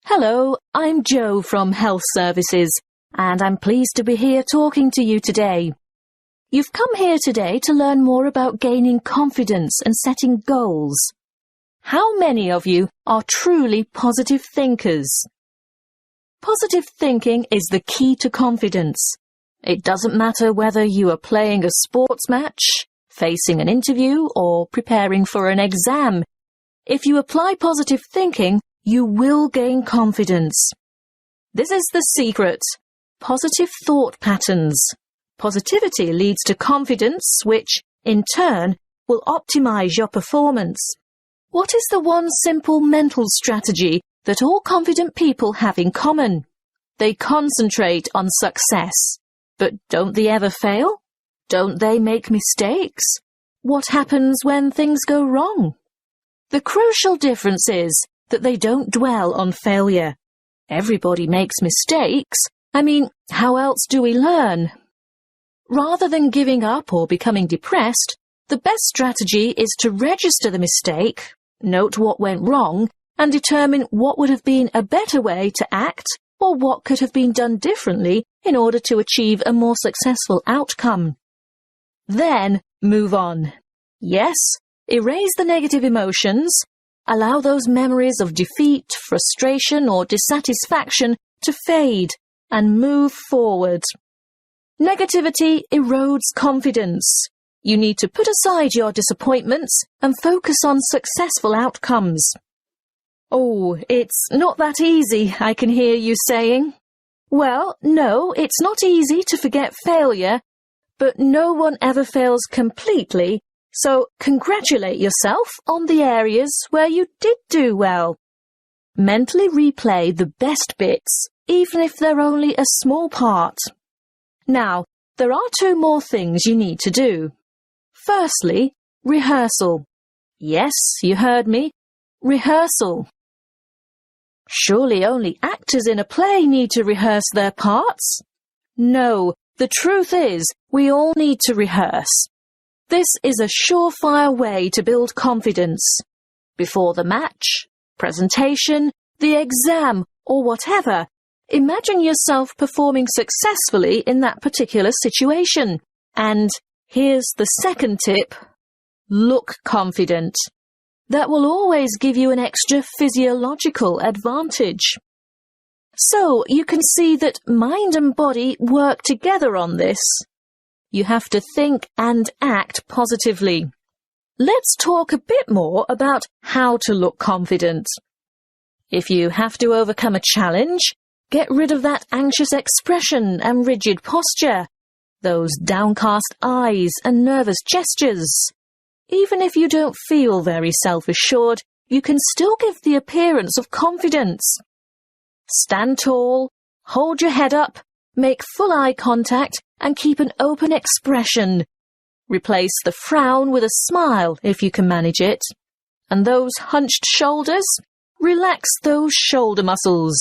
Hello, I'm Jo from Health Services, and I'm pleased to be here talking to you today. You've come here today to learn more about gaining confidence and setting goals. How many of you are truly positive thinkers? Positive thinking is the key to confidence. It doesn't matter whether you are playing a sports match, facing an interview, or preparing for an exam. If you apply positive thinking, you will gain confidence. This is the secret. Positive thought patterns. Positivity leads to confidence, which, in turn, will optimize your performance. What is the one simple mental strategy that all confident people have in common? They concentrate on success. But don't they ever fail? Don't they make mistakes? What happens when things go wrong? The crucial difference is that they don't dwell on failure. Everybody makes mistakes. How else do we learn? Rather than giving up or becoming depressed, the best strategy is to register the mistake, note what went wrong, and determine what would have been a better way to act or what could have been done differently in order to achieve a more successful outcome. Then move on. Yes, erase the negative emotions. Allow those memories of defeat, frustration, or dissatisfaction to fade and move forward. Negativity erodes confidence. You need to put aside your disappointments and focus on successful outcomes. Oh, it's not that easy, I can hear you saying. Well, no, it's not easy to forget failure, but no one ever fails completely. So congratulate yourself on the areas where you did do well. Mentally replay the best bits, even if they're only a small part. Now, there are two more things you need to do. Firstly, rehearsal. Yes, you heard me. Rehearsal. Surely only actors in a play need to rehearse their parts? No, the truth is we all need to rehearse. This is a surefire way to build confidence. Before the match, presentation, the exam, or whatever, imagine yourself performing successfully in that particular situation. And here's the second tip. Look confident. That will always give you an extra physiological advantage. So you can see that mind and body work together on this. You have to think and act positively. Let's talk a bit more about how to look confident. If you have to overcome a challenge, get rid of that anxious expression and rigid posture, those downcast eyes and nervous gestures. Even if you don't feel very self-assured, you can still give the appearance of confidence. Stand tall, hold your head up, make full eye contact, and keep an open expression. Replace the frown with a smile if you can manage it. And those hunched shoulders, relax those shoulder muscles.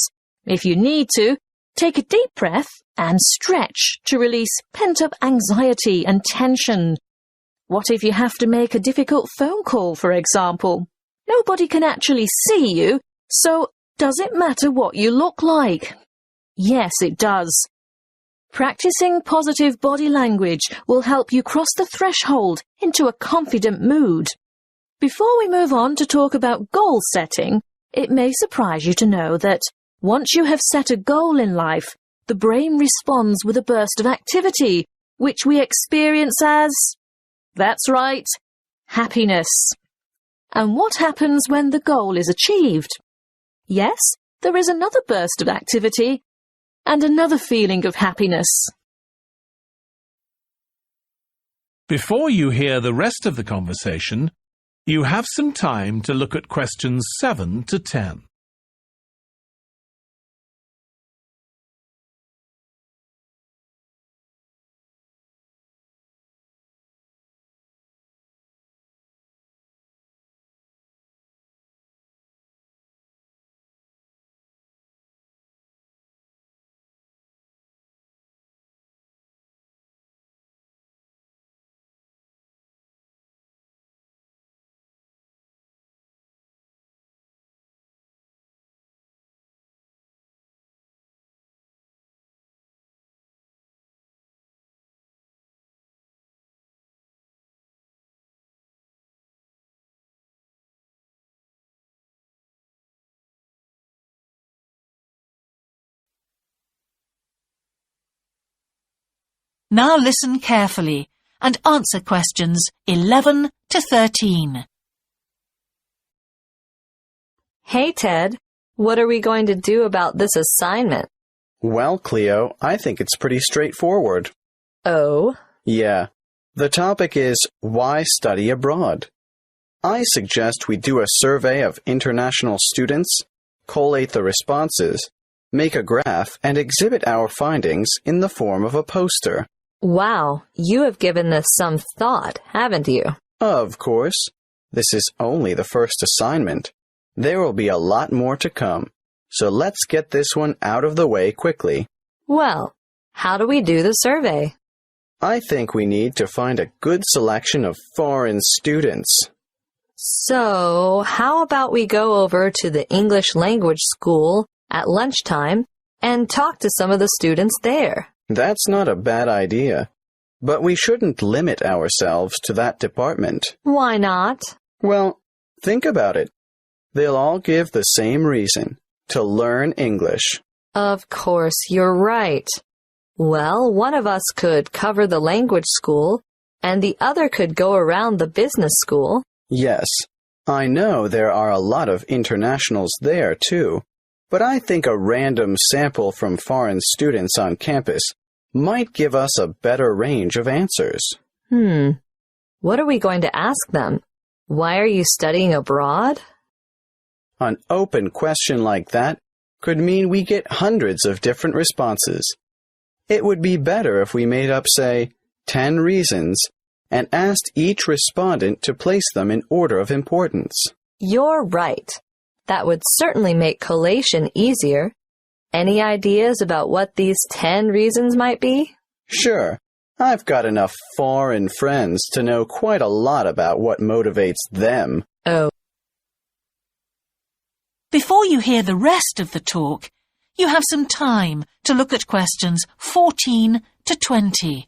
If you need to, take a deep breath and stretch to release pent-up anxiety and tension. What if you have to make a difficult phone call, for example? Nobody can actually see you, so does it matter what you look like? Yes, it does. Practicing positive body language will help you cross the threshold into a confident mood. Before we move on to talk about goal setting, it may surprise you to know that once you have set a goal in life, the brain responds with a burst of activity, which we experience as, that's right, happiness. And what happens when the goal is achieved? Yes, there is another burst of activity and another feeling of happiness. Before you hear the rest of the conversation, you have some time to look at questions 7 to 10. Now listen carefully and answer questions 11 to 13. Hey, Ted. What are we going to do about this assignment? Well, Cleo, I think it's pretty straightforward. Oh? Yeah. The topic is, why study abroad? I suggest we do a survey of international students, collate the responses, make a graph, and exhibit our findings in the form of a poster. Wow, you have given this some thought, haven't you? Of course. This is only the first assignment. There will be a lot more to come, so let's get this one out of the way quickly. Well, how do we do the survey? I think we need to find a good selection of foreign students. So, how about we go over to the English language school at lunchtime and talk to some of the students there? That's not a bad idea, but we shouldn't limit ourselves to that department. Why not? Well, think about it. They'll all give the same reason, to learn English. Of course, you're right. Well, one of us could cover the language school, and the other could go around the business school. Yes, I know there are a lot of internationals there, too, but I think a random sample from foreign students on campus might give us a better range of answers. What are we going to ask them? Why are you studying abroad? An open question like that could mean we get hundreds of different responses. It would be better if we made up, say, 10 reasons and asked each respondent to place them in order of importance. You're right. That would certainly make collation easier. Any ideas about what these 10 reasons might be? Sure. I've got enough foreign friends to know quite a lot about what motivates them. Oh. Before you hear the rest of the talk, you have some time to look at questions 14 to 20.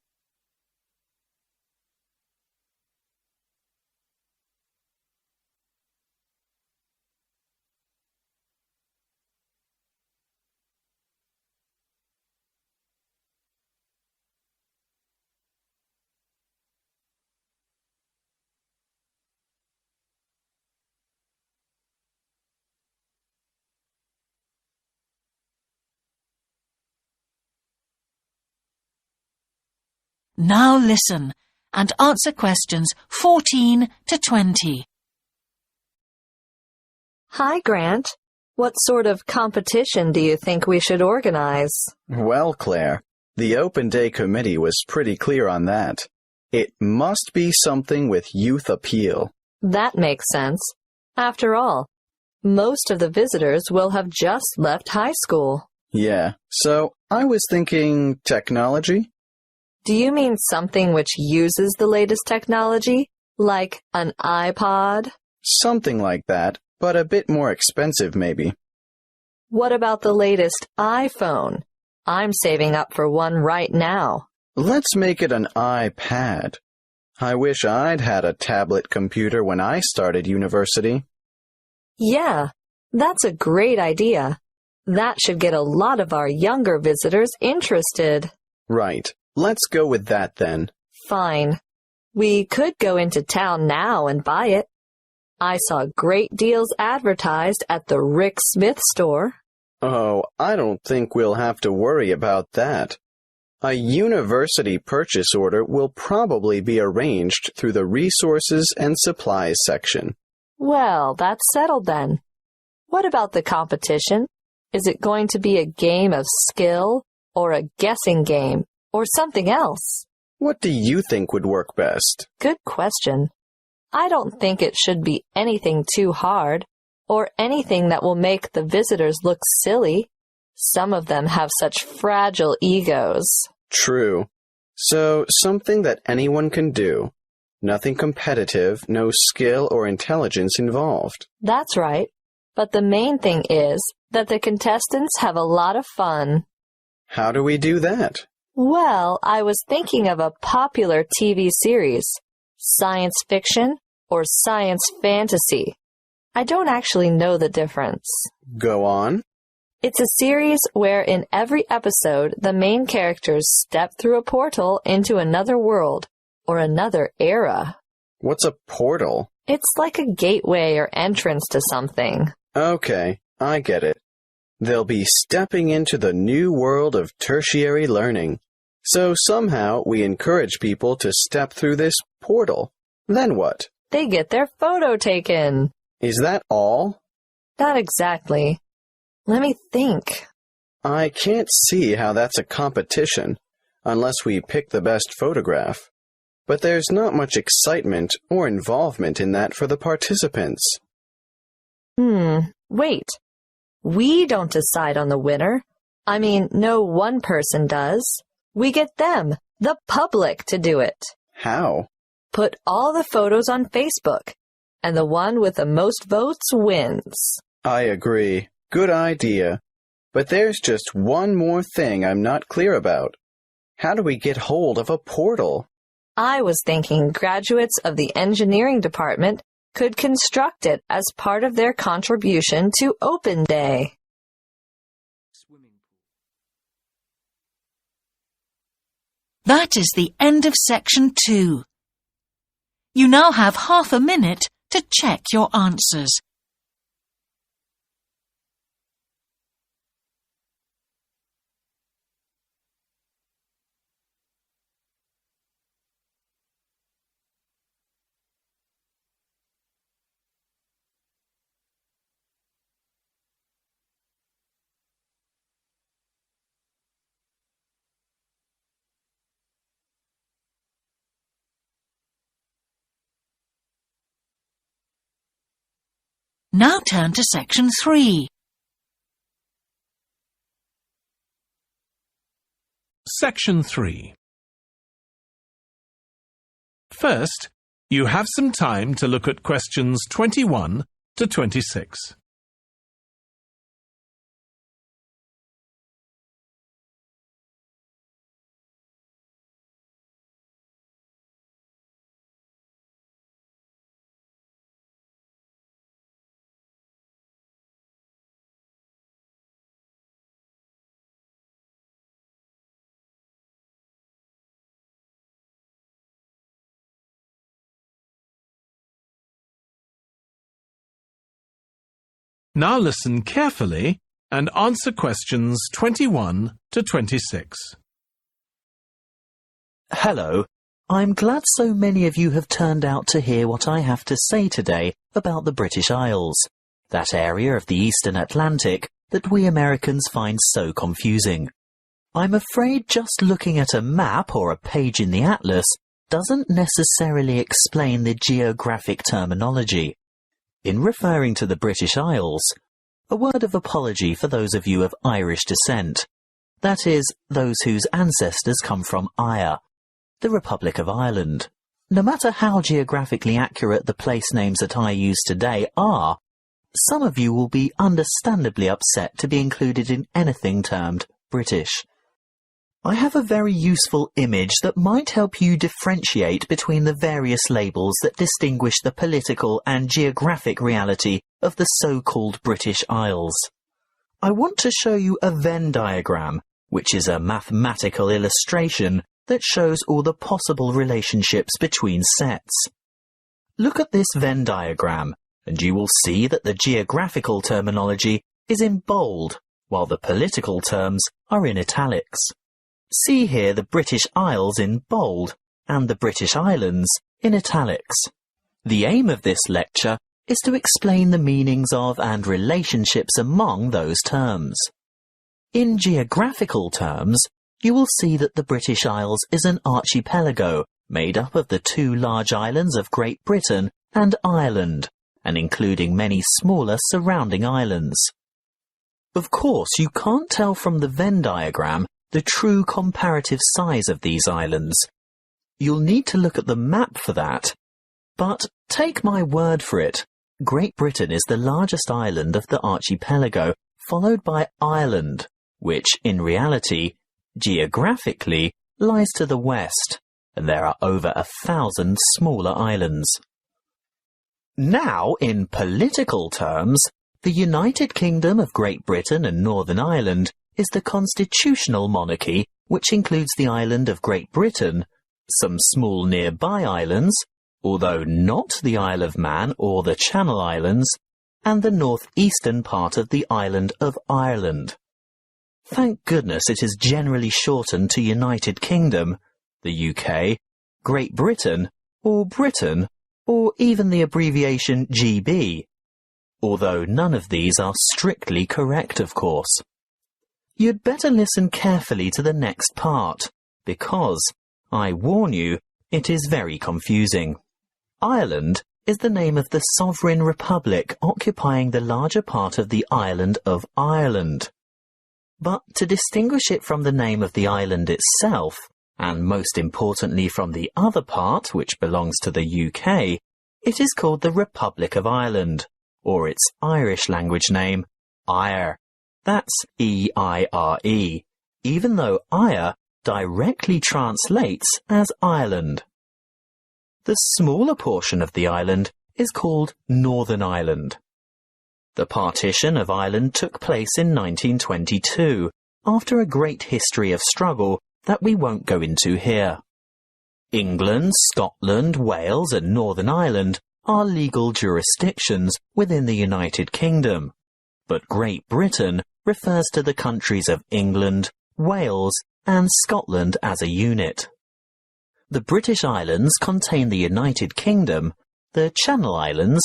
Now listen and answer questions 14 to 20. Hi, Grant. What sort of competition do you think we should organize? Well, Claire, the Open Day Committee was pretty clear on that. It must be something with youth appeal. That makes sense. After all, most of the visitors will have just left high school. Yeah, so I was thinking technology? Do you mean something which uses the latest technology, like an iPod? Something like that, but a bit more expensive maybe. What about the latest iPhone? I'm saving up for one right now. Let's make it an iPad. I wish I'd had a tablet computer when I started university. Yeah, that's a great idea. That should get a lot of our younger visitors interested. Right. Let's go with that then. Fine. We could go into town now and buy it. I saw great deals advertised at the Rick Smith store. Oh, I don't think we'll have to worry about that. A university purchase order will probably be arranged through the Resources and Supplies section. Well, that's settled then. What about the competition? Is it going to be a game of skill or a guessing game or something else? What do you think would work best? Good question. I don't think it should be anything too hard or anything that will make the visitors look silly. Some of them have such fragile egos. True. So, something that anyone can do. Nothing competitive, no skill or intelligence involved. That's right. But the main thing is that the contestants have a lot of fun. How do we do that? Well, I was thinking of a popular TV series, science fiction or science fantasy. I don't actually know the difference. Go on. It's a series where in every episode the main characters step through a portal into another world or another era. What's a portal? It's like a gateway or entrance to something. Okay, I get it. They'll be stepping into the new world of tertiary learning. So somehow we encourage people to step through this portal. Then what? They get their photo taken. Is that all? Not exactly. Let me think. I can't see how that's a competition, unless we pick the best photograph. But there's not much excitement or involvement in that for the participants. Wait. We don't decide on the winner. I mean, no one person does. We get them, the public, to do it. How? Put all the photos on Facebook, and the one with the most votes wins. I agree. Good idea. But there's just one more thing I'm not clear about. How do we get hold of a portal? I was thinking graduates of the engineering department could construct it as part of their contribution to Open Day. That is the end of section 2. You now have half a minute to check your answers. Now turn to section 3. Section 3. First, you have some time to look at questions 21 to 26. Now listen carefully and answer questions 21 to 26. Hello. I'm glad so many of you have turned out to hear what I have to say today about the British Isles, that area of the Eastern Atlantic that we Americans find so confusing. I'm afraid just looking at a map or a page in the atlas doesn't necessarily explain the geographic terminology. In referring to the British Isles, a word of apology for those of you of Irish descent, that is, those whose ancestors come from Eire, the Republic of Ireland. No matter how geographically accurate the place names that I use today are, some of you will be understandably upset to be included in anything termed British. I have a very useful image that might help you differentiate between the various labels that distinguish the political and geographic reality of the so-called British Isles. I want to show you a Venn diagram, which is a mathematical illustration that shows all the possible relationships between sets. Look at this Venn diagram, and you will see that the geographical terminology is in bold, while the political terms are in italics. See here the British Isles in bold and the British Islands in italics. The aim of this lecture is to explain the meanings of and relationships among those terms. In geographical terms, you will see that the British Isles is an archipelago made up of the 2 large islands of Great Britain and Ireland, and including many smaller surrounding islands. Of course, you can't tell from the Venn diagram the true comparative size of these islands. You'll need to look at the map for that. But take my word for it, Great Britain is the largest island of the archipelago, followed by Ireland, which, in reality, geographically, lies to the west, and there are over 1,000 smaller islands. Now, in political terms, The United Kingdom of Great Britain and Northern Ireland is the constitutional monarchy which includes the island of Great Britain, some small nearby islands, although not the Isle of Man or the Channel Islands, and the northeastern part of the island of Ireland. Thank goodness it is generally shortened to United Kingdom, the UK, Great Britain, or even the abbreviation GB, although none of these are strictly correct, of course. You'd better listen carefully to the next part, because, I warn you, it is very confusing. Ireland is the name of the sovereign republic occupying the larger part of the island of Ireland. But to distinguish it from the name of the island itself, and most importantly from the other part, which belongs to the UK, it is called the Republic of Ireland, or its Irish language name, Eire. That's E-I-R-E, even though Eire directly translates as Ireland. The smaller portion of the island is called Northern Ireland. The partition of Ireland took place in 1922, after a great history of struggle that we won't go into here. England, Scotland, Wales and Northern Ireland are legal jurisdictions within the United Kingdom, but Great Britain refers to the countries of England, Wales and Scotland as a unit. The British Islands contain the United Kingdom, the Channel Islands,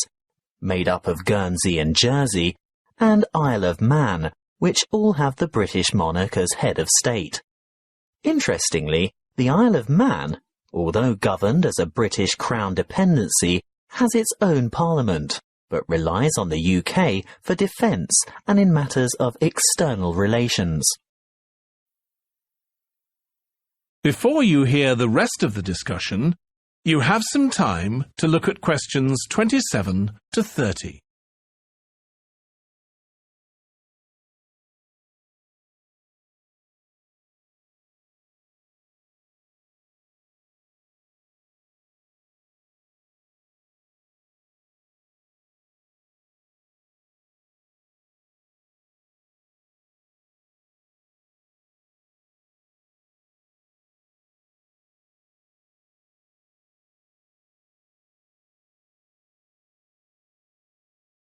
made up of Guernsey and Jersey, and Isle of Man, which all have the British monarch as head of state. Interestingly, the Isle of Man, although governed as a British Crown dependency, has its own parliament, but relies on the UK for defence and in matters of external relations. Before you hear the rest of the discussion, you have some time to look at questions 27 to 30.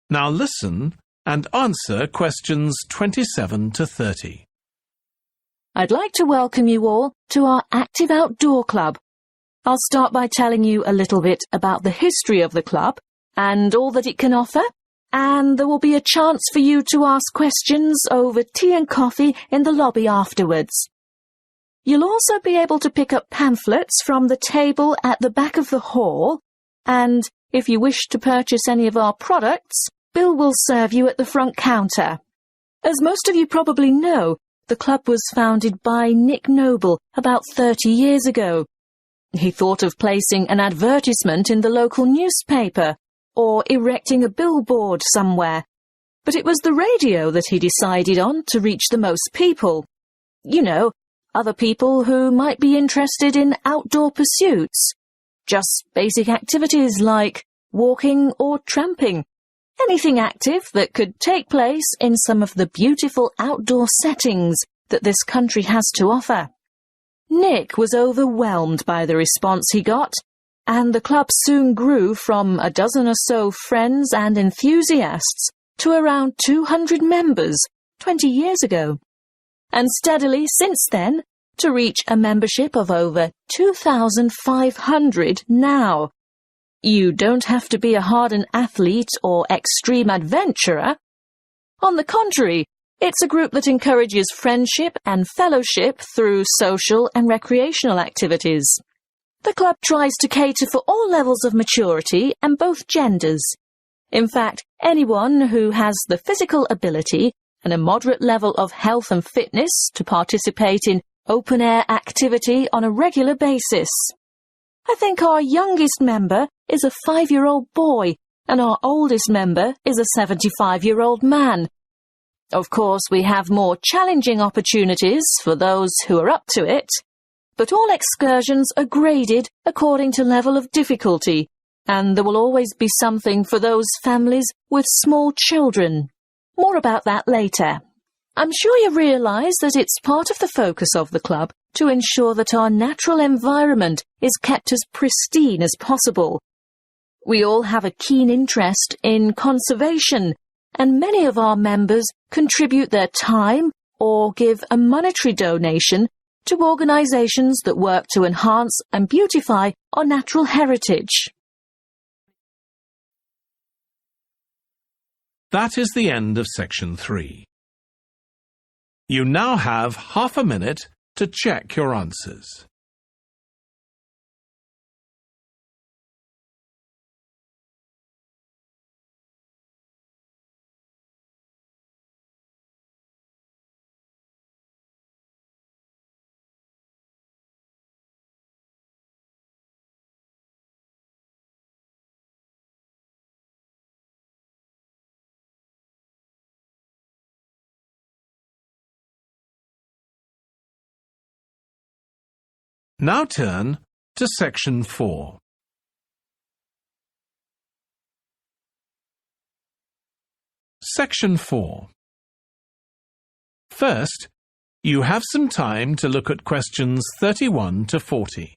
Now listen and answer questions 27 to 30. I'd like to welcome you all to our Active Outdoor Club. I'll start by telling you a little bit about the history of the club and all that it can offer, and there will be a chance for you to ask questions over tea and coffee in the lobby afterwards. You'll also be able to pick up pamphlets from the table at the back of the hall, and if you wish to purchase any of our products, Bill will serve you at the front counter. As most of you probably know, the club was founded by Nick Noble about 30 years ago. He thought of placing an advertisement in the local newspaper or erecting a billboard somewhere, but it was the radio that he decided on to reach the most people. You know, other people who might be interested in outdoor pursuits. Just basic activities like walking or tramping. Anything active that could take place in some of the beautiful outdoor settings that this country has to offer. Nick was overwhelmed by the response he got, and the club soon grew from a dozen or so friends and enthusiasts to around 200 members 20 years ago, and steadily since then to reach a membership of over 2,500 now. You don't have to be a hardened athlete or extreme adventurer. On the contrary, it's a group that encourages friendship and fellowship through social and recreational activities. The club tries to cater for all levels of maturity and both genders. In fact, anyone who has the physical ability and a moderate level of health and fitness to participate in open-air activity on a regular basis. I think our youngest member is a 5-year-old boy, and our oldest member is a 75-year-old man. Of course, we have more challenging opportunities for those who are up to it, but all excursions are graded according to level of difficulty, and there will always be something for those families with small children. More about that later. I'm sure you realise that it's part of the focus of the club to ensure that our natural environment is kept as pristine as possible. We all have a keen interest in conservation, and many of our members contribute their time or give a monetary donation to organisations that work to enhance and beautify our natural heritage. That is the end of section 3. You now have half a minute to check your answers. Now turn to section 4. Section 4. First, you have some time to look at questions 31 to 40.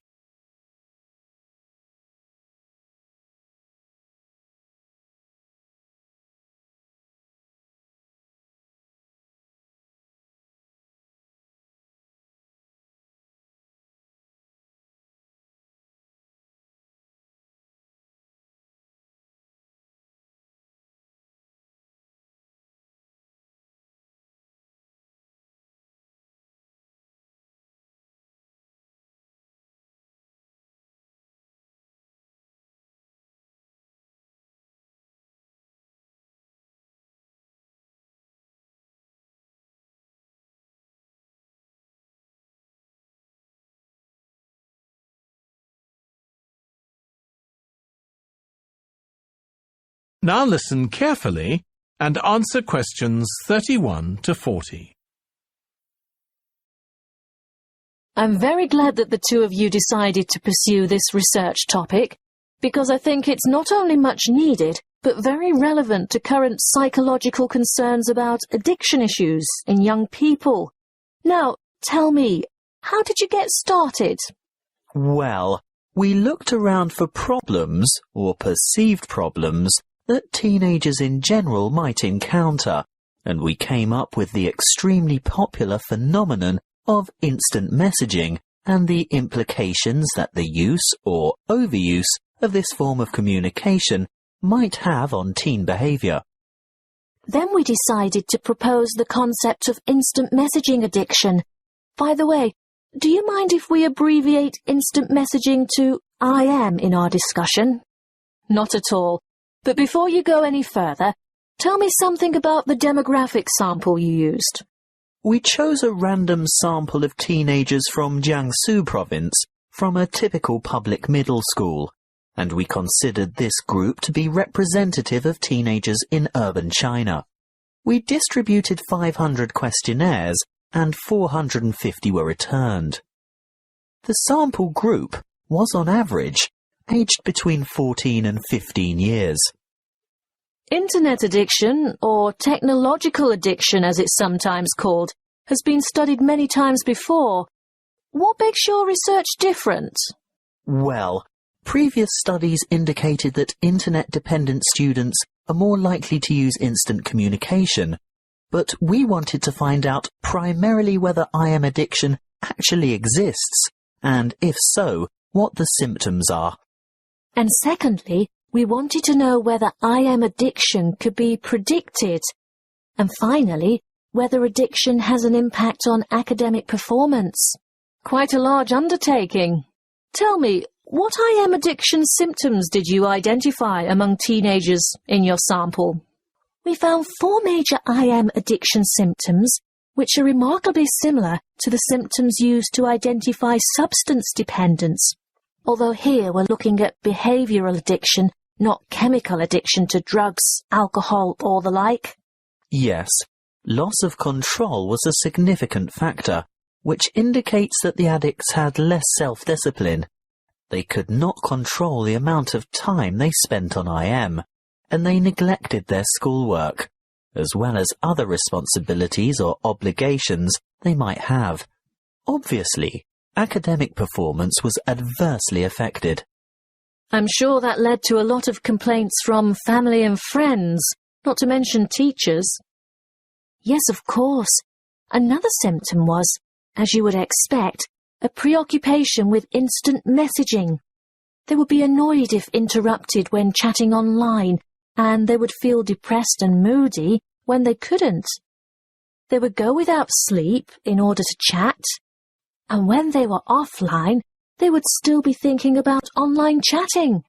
Now listen carefully and answer questions 31 to 40. I'm very glad that the two of you decided to pursue this research topic, because I think it's not only much needed, but very relevant to current psychological concerns about addiction issues in young people. Now, tell me, how did you get started? Well, we looked around for problems, or perceived problems, that teenagers in general might encounter, and we came up with the extremely popular phenomenon of instant messaging and the implications that the use or overuse of this form of communication might have on teen behaviour. Then we decided to propose the concept of instant messaging addiction. By the way, do you mind if we abbreviate instant messaging to IM in our discussion? Not at all. But before you go any further, tell me something about the demographic sample you used. We chose a random sample of teenagers from Jiangsu province from a typical public middle school, and we considered this group to be representative of teenagers in urban China. We distributed 500 questionnaires and 450 were returned. The sample group was on average aged between 14 and 15 years. Internet addiction, or technological addiction as it's sometimes called, has been studied many times before. What makes your research different? Well, previous studies indicated that internet-dependent students are more likely to use instant communication, but we wanted to find out primarily whether IM addiction actually exists, and if so, what the symptoms are. And secondly, we wanted to know whether IM addiction could be predicted. And finally, whether addiction has an impact on academic performance. Quite a large undertaking. Tell me, what IM addiction symptoms did you identify among teenagers in your sample? We found 4 major IM addiction symptoms, which are remarkably similar to the symptoms used to identify substance dependence. Although here we're looking at behavioural addiction, not chemical addiction to drugs, alcohol or the like. Yes, loss of control was a significant factor, which indicates that the addicts had less self-discipline. They could not control the amount of time they spent on IM, and they neglected their schoolwork. as well as other responsibilities or obligations they might have. Obviously, academic performance was adversely affected. I'm sure that led to a lot of complaints from family and friends, not to mention teachers. Yes, of course. Another symptom was, as you would expect, a preoccupation with instant messaging. They would be annoyed if interrupted when chatting online, and they would feel depressed and moody when they couldn't. They would go without sleep in order to chat, and when they were offline, they would still be thinking about online chatting.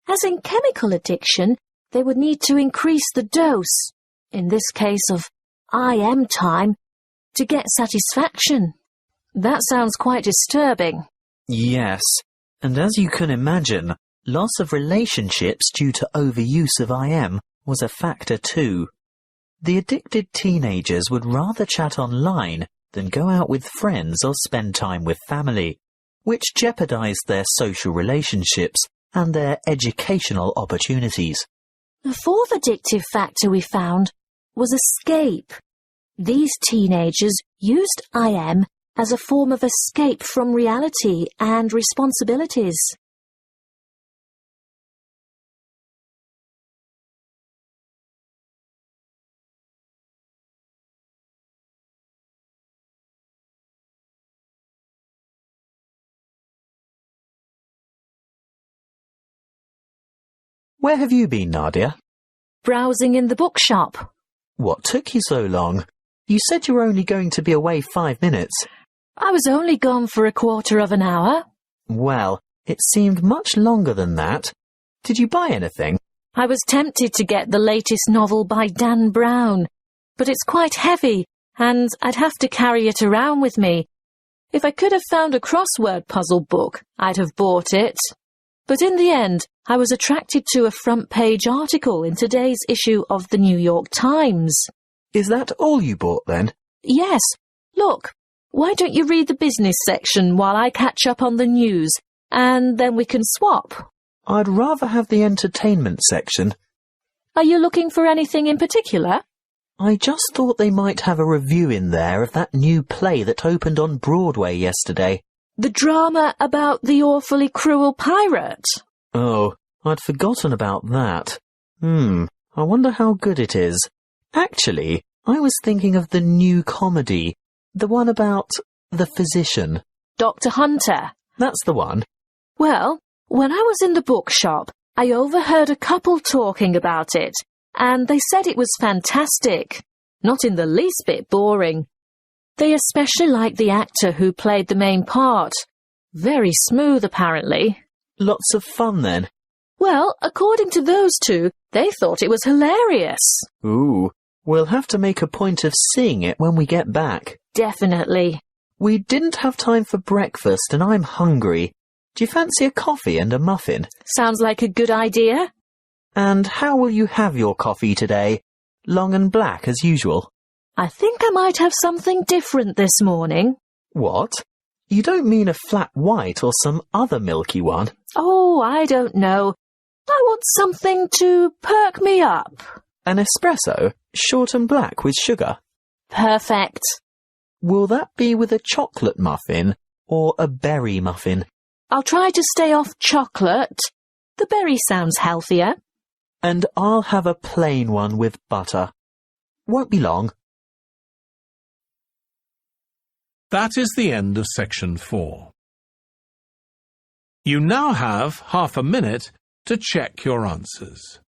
As in chemical addiction, they would need to increase the dose, in this case of IM time, to get satisfaction. That sounds quite disturbing. Yes, and as you can imagine, loss of relationships due to overuse of IM was a factor too. The addicted teenagers would rather chat online than go out with friends or spend time with family, which jeopardized their social relationships and their educational opportunities. The fourth addictive factor we found was escape. These teenagers used IM as a form of escape from reality and responsibilities. Where have you been, Nadia? Browsing in the bookshop. What took you so long? You said you were only going to be away 5 minutes. I was only gone for a quarter of an hour. Well, it seemed much longer than that. Did you buy anything? I was tempted to get the latest novel by Dan Brown, but it's quite heavy, and I'd have to carry it around with me. If I could have found a crossword puzzle book, I'd have bought it. But in the end, I was attracted to a front-page article in today's issue of the New York Times. Is that all you bought then? Yes. Look, why don't you read the business section while I catch up on the news, and then we can swap? I'd rather have the entertainment section. Are you looking for anything in particular? I just thought they might have a review in there of that new play that opened on Broadway yesterday. The drama about the awfully cruel pirate? Oh, I'd forgotten about that. I wonder how good it is. Actually, I was thinking of the new comedy, the one about the physician. Dr. Hunter. That's the one. Well, when I was in the bookshop, I overheard a couple talking about it, and they said it was fantastic. Not in the least bit boring. They especially liked the actor who played the main part. Very smooth, apparently. Lots of fun, then. Well, according to those two, they thought it was hilarious. Ooh, we'll have to make a point of seeing it when we get back. Definitely. We didn't have time for breakfast and I'm hungry. Do you fancy a coffee and a muffin? Sounds like a good idea. And how will you have your coffee today? Long and black as usual? I think I might have something different this morning. What? You don't mean a flat white or some other milky one? Oh, I don't know. I want something to perk me up. An espresso, short and black with sugar? Perfect. Will that be with a chocolate muffin or a berry muffin? I'll try to stay off chocolate. The berry sounds healthier. And I'll have a plain one with butter. Won't be long. That is the end of section 4. You now have half a minute to check your answers.